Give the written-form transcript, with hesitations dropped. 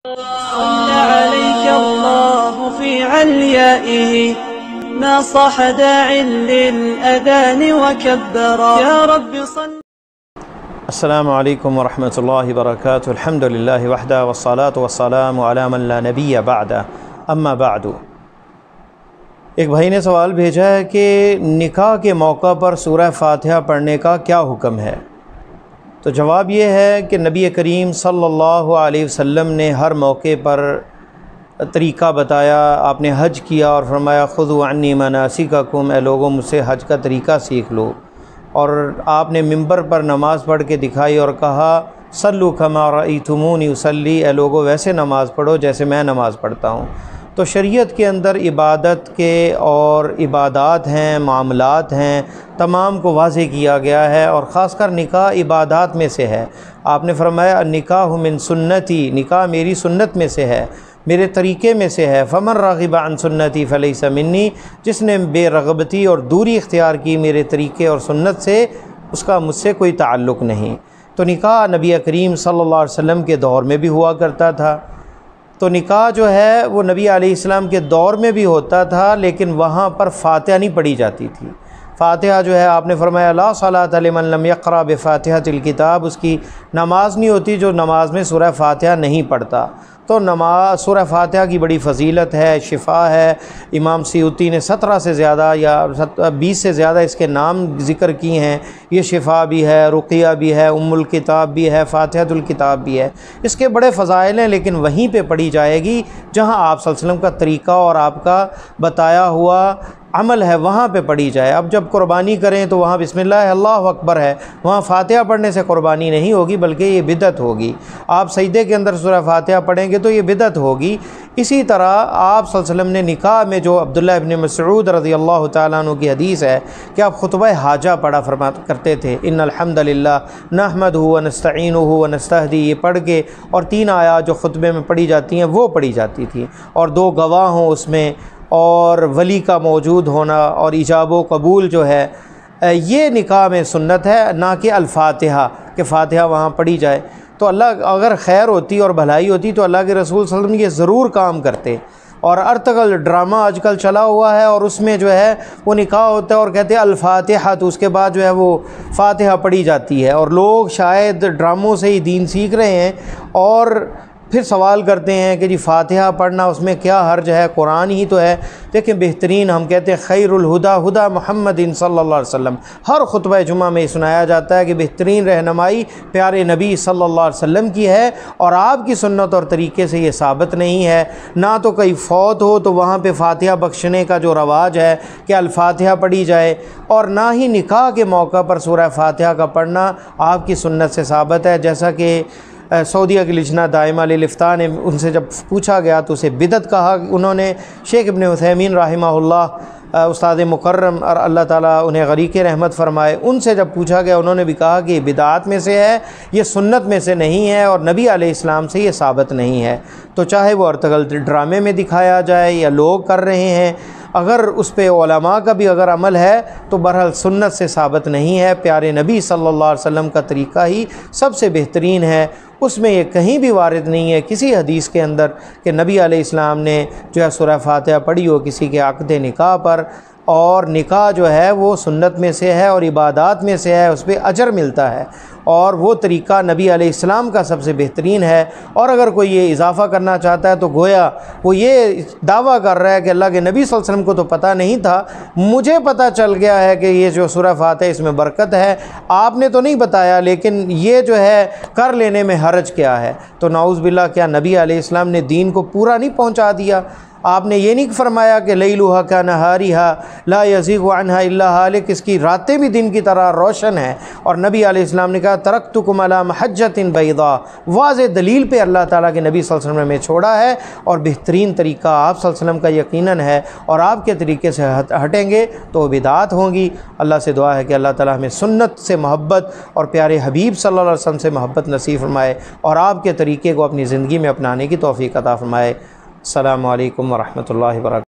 صلى عليك الله في عليائه ناصح داع للأذان وكبرا يا رب صل. السلام علیکم ورحمۃ اللہ وبرکاتہ. الحمد للہ وحدہ والصلاة والسلام علی من لا نبی بعدہ اما بعد. ایک بھائی نے سوال بھیجا ہے کہ نکاح کے موقع پر سورہ فاتحہ پڑھنے کا کیا حکم ہے؟ تو جواب یہ ہے کہ نبی کریم صلی اللہ علیہ وسلم نے ہر موقع پر طریقہ بتایا. آپ نے حج کیا اور فرمایا خذوا عنی مناسککم، اے لوگوں مجھ سے حج کا طریقہ سیکھ لو. اور آپ نے منبر پر نماز پڑھ کے دکھائی اور کہا صلوا کما رأیتمونی اصلی، اے لوگوں ویسے نماز پڑھو جیسے میں نماز پڑھتا ہوں. تو شریعت کے اندر عبادت کے اور عبادات ہیں، معاملات ہیں، تمام کو واضح کیا گیا ہے، اور خاص کر نکاح عبادات میں سے ہے. آپ نے فرمایا النکاح من سنتی، نکاح میری سنت میں سے ہے، میرے طریقے میں سے ہے. فمن راغب عن سنتی فلیس منی، جس نے بے رغبتی اور دوری اختیار کی میرے طریقے اور سنت سے، اس کا مجھ سے کوئی تعلق نہیں. تو نکاح نبی کریم صلی اللہ علیہ وسلم کے دور میں بھی ہوا کرتا تھا. تو نکاح جو ہے وہ نبی علیہ السلام کے دور میں بھی ہوتا تھا، لیکن وہاں پر فاتحہ نہیں پڑھی جاتی تھی. فاتحہ جو ہے آپ نے فرمایا لا صلاۃ لمن لم یقرأ بفاتحۃ الکتاب، اس کی نماز نہیں ہوتی جو نماز میں سورہ فاتحہ نہیں پڑھتا. تو نماز سورہ فاتحہ کی بڑی فضیلت ہے، شفا ہے. امام سیوطی نے 17 سے زیادہ یا 20 سے زیادہ اس کے نام ذکر کیے ہیں. یہ شفا بھی ہے، رقیہ بھی ہے، ام الکتاب بھی ہے، فاتحۃ الکتاب بھی ہے. اس کے بڑے فضائل ہیں، لیکن وہیں پہ پڑھی جائے گی جہاں آپ صلی اللہ علیہ وسلم کا طریقہ اور آپ کا بتایا ہوا عمل ہے، وہاں پہ پڑھی جائے. اب جب قربانی کریں تو وہاں بسم اللہ اللہ اکبر ہے، وہاں فاتحہ پڑھنے سے قربانی نہیں ہوگی بلکہ یہ بدعت ہوگی. آپ سجدے کے اندر سورہ فاتحہ پڑھیں گے تو یہ بدعت ہوگی. اسی طرح آپ صلی اللہ علیہ وسلم نے نکاح میں جو عبداللہ ابن مسعود رضی اللہ تعالیٰ عنہ کی حدیث ہے کہ آپ خطبہ حاجہ پڑھا کرتے تھے، ان الحمد للہ نحمدہ ونستعینہ ونستہدی، یہ پڑھ کے، اور 3 آیات جو خطبے میں پڑھی جاتی ہیں وہ پڑھی جاتی تھی، اور 2 گواہ ہوں اس میں، اور ولی کا موجود ہونا، اور ایجاب و قبول جو ہے یہ نکاح میں سنت ہے، نہ کہ الفاتحہ کہ فاتحہ وہاں پڑھی جائے. تو اللہ اگر خیر ہوتی اور بھلائی ہوتی تو اللہ کے رسول صلی اللہ علیہ وسلم یہ ضرور کام کرتے. اور ارطغرل ڈرامہ آج کل چلا ہوا ہے، اور اس میں جو ہے وہ نکاح ہوتا ہے اور کہتے ہیں الفاتحہ، تو اس کے بعد جو ہے وہ فاتحہ پڑھی جاتی ہے، اور لوگ شاید ڈراموں سے ہی دین سیکھ رہے ہیں اور پھر سوال کرتے ہیں کہ جی فاتحہ پڑھنا اس میں کیا حرج ہے، قرآن ہی تو ہے. دیکھیں بہترین، ہم کہتے ہیں خیر الہدا ہدا محمد صلی اللہ علیہ وسلم، ہر خطبہ جمعہ میں سنایا جاتا ہے کہ بہترین رہنمائی پیارے نبی صلی اللہ علیہ وسلم کی ہے، اور آپ کی سنت اور طریقے سے یہ ثابت نہیں ہے. نہ تو کہیں فوت ہو تو وہاں پہ فاتحہ بخشنے کا جو رواج ہے کہ الفاتحہ پڑھی جائے، اور نہ ہی نکاح کے موقع پر سورہ فاتحہ کا پڑھنا آپ کی سنت سے ثابت ہے. جیسا کہ سعودیہ کی لجنہ دائمہ للافتاء نے ان سے جب پوچھا گیا تو اسے بدعت کہا. انہوں نے شیخ ابن عثیمین رحمہ اللہ، استاد مکرم اور اللہ تعالیٰ انہیں غریق رحمت فرمائے، ان سے جب پوچھا گیا انہوں نے بھی کہا کہ یہ بدعات میں سے ہے، یہ سنت میں سے نہیں ہے، اور نبی علیہ السلام سے یہ ثابت نہیں ہے. تو چاہے وہ ارطغرل ڈرامے میں دکھایا جائے یا لوگ کر رہے ہیں، اگر اس پہ علماء کا بھی اگر عمل ہے تو بہرحال سنت سے ثابت نہیں ہے. پیارے نبی صلی اللہ علیہ وسلم کا طریقہ ہی سب سے بہترین ہے. اس میں یہ کہیں بھی وارد نہیں ہے کسی حدیث کے اندر کہ نبی علیہ السلام نے جو ہے سورہ فاتحہ پڑھی ہو کسی کے عقد نکاح پر. اور نکاح جو ہے وہ سنت میں سے ہے اور عبادات میں سے ہے، اس پہ اجر ملتا ہے، اور وہ طریقہ نبی علیہ السلام کا سب سے بہترین ہے. اور اگر کوئی یہ اضافہ کرنا چاہتا ہے تو گویا وہ یہ دعویٰ کر رہا ہے کہ اللہ کے نبی صلی اللہ علیہ وسلم کو تو پتہ نہیں تھا، مجھے پتہ چل گیا ہے کہ یہ جو سورہ فاتحہ اس میں برکت ہے، آپ نے تو نہیں بتایا، لیکن یہ جو ہے کر لینے میں حرج کیا ہے. تو نعوذ باللہ، کیا نبی علیہ السلام نے دین کو پورا نہیں پہنچا دیا؟ آپ نے یہ نہیں فرمایا کہ لیلھا کنہاریھا لا یزیغ عنھا الا ہالک، اس کی راتیں بھی دن کی طرح روشن ہیں. اور نبی علیہ السلام نے کہا ترکتکم علی محجۃ بیضاء، واضح دلیل پہ اللہ تعالیٰ کے نبی صلی اللہ علیہ وسلم نے چھوڑا ہے، اور بہترین طریقہ آپ صلی اللہ علیہ وسلم کا یقیناً ہے، اور آپ کے طریقے سے ہٹیں گے تو بدعات ہوں گی. اللہ سے دعا ہے کہ اللہ تعالیٰ ہمیں سنت سے محبت اور پیارے حبیب صلی اللہ علیہ وسلم سے محبت نصیب فرمائے، اور آپ کے طریقے کو اپنی زندگی میں اپنانے کی توفیق عطا فرمائے. السلام علیکم ورحمۃ اللہ وبرکاتہ.